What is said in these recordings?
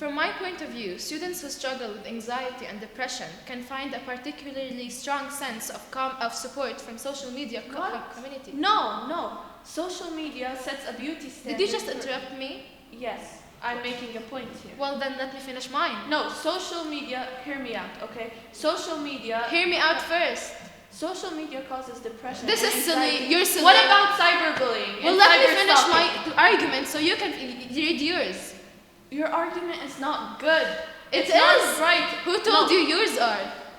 From my point of view, students who struggle with anxiety and depression can find a particularly strong sense of support from social media community. No. Social media sets a beauty standard. Did you just interrupt me? Yes, I'm making a point here. Well, then let me finish mine. No, social media, hear me out, okay? Social media... Hear me out first. Social media causes depression. This is silly. You're silly. What about cyberbullying? Well, let me finish my argument so you can read yours. Your argument is not good. It's not right. Who told you yours are?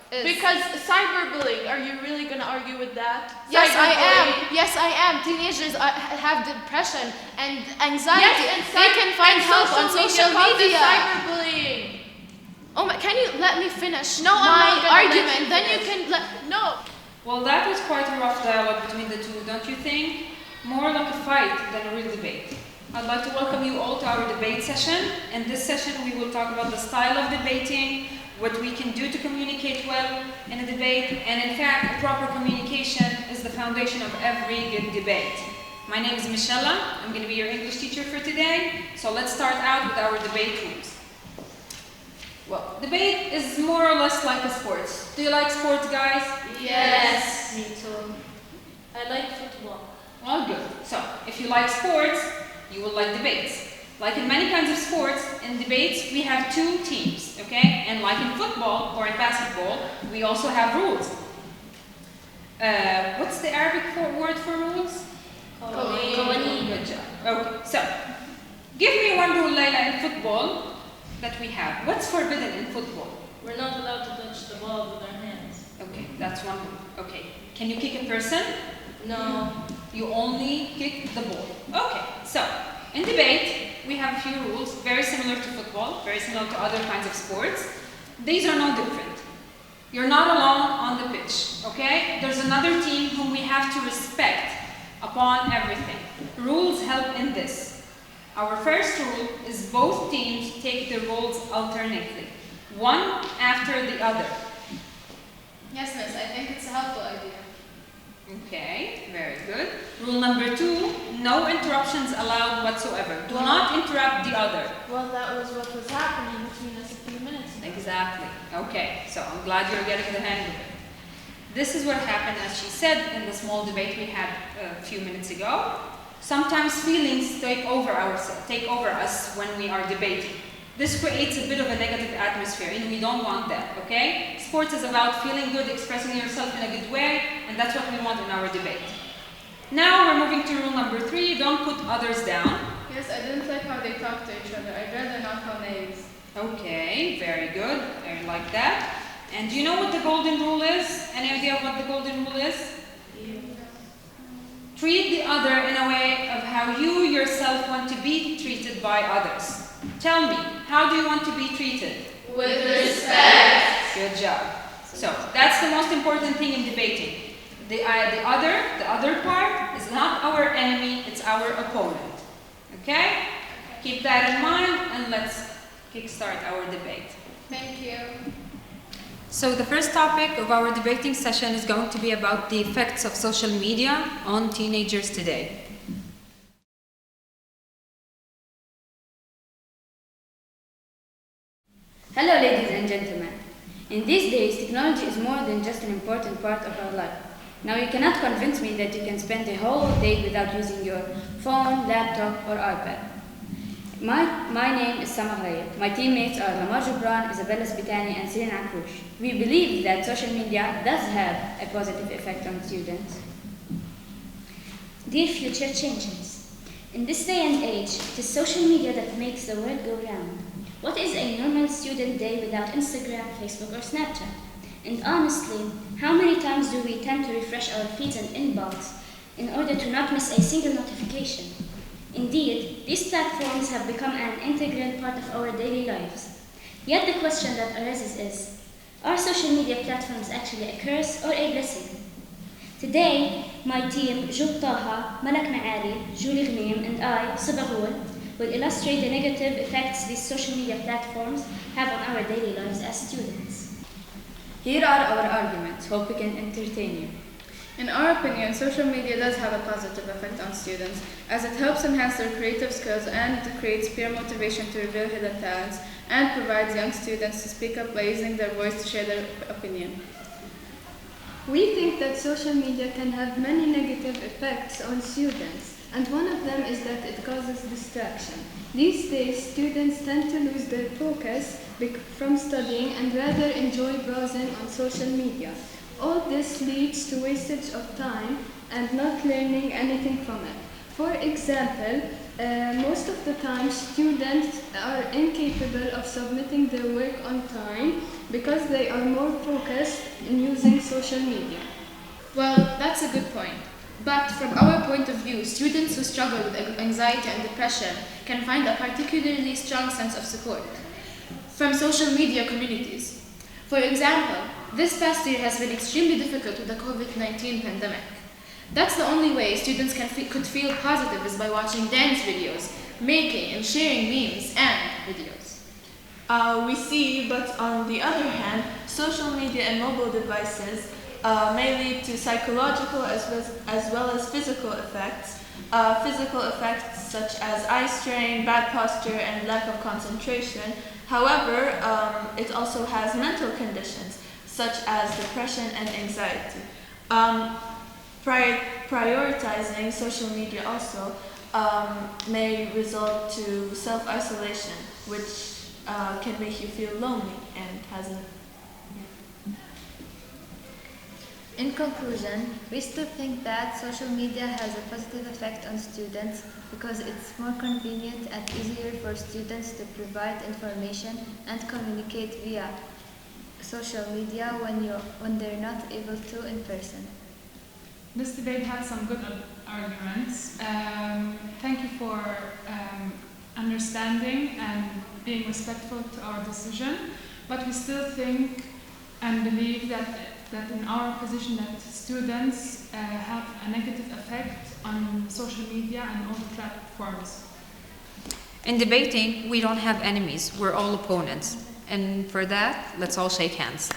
Because cyberbullying, are you really going to argue with that? Yes, I am. Yes, I am. Teenagers have depression and anxiety. Yes, they can find help on social media. Cyberbullying. Oh my, can you let me finish my argument? Then you can no. Well, that was quite a rough dialogue between the two, don't you think? More like a fight than a real debate. I'd like to welcome you all to our debate session. In this session, we will talk about the style of debating, what we can do to communicate well in a debate, and in fact, proper communication is the foundation of every good debate. My name is Michelle. I'm going to be your English teacher for today. So let's start out with our debate rules. Well, debate is more or less like a sport. Do you like sports, guys? Yes. Me too. I like football. Well, good. So, if you like sports, you will like debates. Like in many kinds of sports, in debates, we have two teams, okay? And like in football or in basketball, we also have rules. What's the Arabic word for rules? Qawanin. Good job. Okay, so, give me one rule, Layla, in football that we have. What's forbidden in football? We're not allowed to touch the ball with our hands. Okay, that's one rule. Okay, can you kick a person? No. You only kick the ball. Okay, so, in debate, we have a few rules, very similar to football, very similar to other kinds of sports. These are no different. You're not alone on the pitch, okay? There's another team whom we have to respect upon everything. Rules help in this. Our first rule is both teams take their roles alternately, one after the other. Yes, miss, I think it's a helpful idea. Okay, very good. Rule number 2, no interruptions allowed whatsoever. Do not interrupt the other. Well, that was what was happening between us a few minutes ago. Exactly. Okay, so I'm glad you're getting the hang of it. This is what happened, as she said, in the small debate we had a few minutes ago. Sometimes feelings take over us when we are debating. This creates a bit of a negative atmosphere, and we don't want that, okay? Sports is about feeling good, expressing yourself in a good way, and that's what we want in our debate. Now we're moving to rule number 3, don't put others down. Yes, I didn't like how they talk to each other. I'd rather not call names. Okay, very good. I like that. And do you know what the golden rule is? Any idea of what the golden rule is? Treat the other in a way of how you yourself want to be treated by others. Tell me, how do you want to be treated? With respect. Good job. So, that's the most important thing in debating. The other part is not our enemy, it's our opponent. Okay? Keep that in mind, and let's kickstart our debate. Thank you. So the first topic of our debating session is going to be about the effects of social media on teenagers today. Hello ladies and gentlemen. In these days, technology is more than just an important part of our life. Now you cannot convince me that you can spend a whole day without using your phone, laptop or iPad. My name is Sama Ghayeb. My teammates are Lamar Jubran, Isabella Spitani and Serena Akrush. We believe that social media does have a positive effect on students. Dear future changers, in this day and age, it is social media that makes the world go round. What is a normal student day without Instagram, Facebook or Snapchat? And honestly, how many times do we tend to refresh our feeds and inbox in order to not miss a single notification? Indeed, these platforms have become an integral part of our daily lives. Yet the question that arises is, are social media platforms actually a curse or a blessing? Today, my team, Jub Taha, Malak Maali, Julie Gneem, and I, Sabahul, will illustrate the negative effects these social media platforms have on our daily lives as students. Here are our arguments. Hope we can entertain you. In our opinion, social media does have a positive effect on students, as it helps enhance their creative skills and creates peer motivation to reveal hidden talents, and provides young students to speak up by using their voice to share their opinion. We think that social media can have many negative effects on students, and one of them is that it causes distraction. These days, students tend to lose their focus from studying and rather enjoy browsing on social media. All this leads to wastage of time and not learning anything from it. For example, most of the time students are incapable of submitting their work on time because they are more focused in using social media. Well, that's a good point. But from our point of view, students who struggle with anxiety and depression can find a particularly strong sense of support from social media communities. For example, this past year has been extremely difficult with the COVID-19 pandemic. That's the only way students could feel positive is by watching dance videos, making and sharing memes and videos. We see, but on the other hand, social media and mobile devices may lead to psychological as well as physical effects. Physical effects such as eye strain, bad posture, and lack of concentration. However, it also has mental conditions such as depression and anxiety. Prioritizing social media also may result to self-isolation, which can make you feel lonely and has a... In conclusion, we still think that social media has a positive effect on students because it's more convenient and easier for students to provide information and communicate via social media when they're not able to in person. This debate had some good arguments. Thank you for understanding and being respectful to our decision, but we still think and believe that in our position that students have a negative effect on social media and all the platforms. In debating, we don't have enemies, we're all opponents. And for that, let's all shake hands.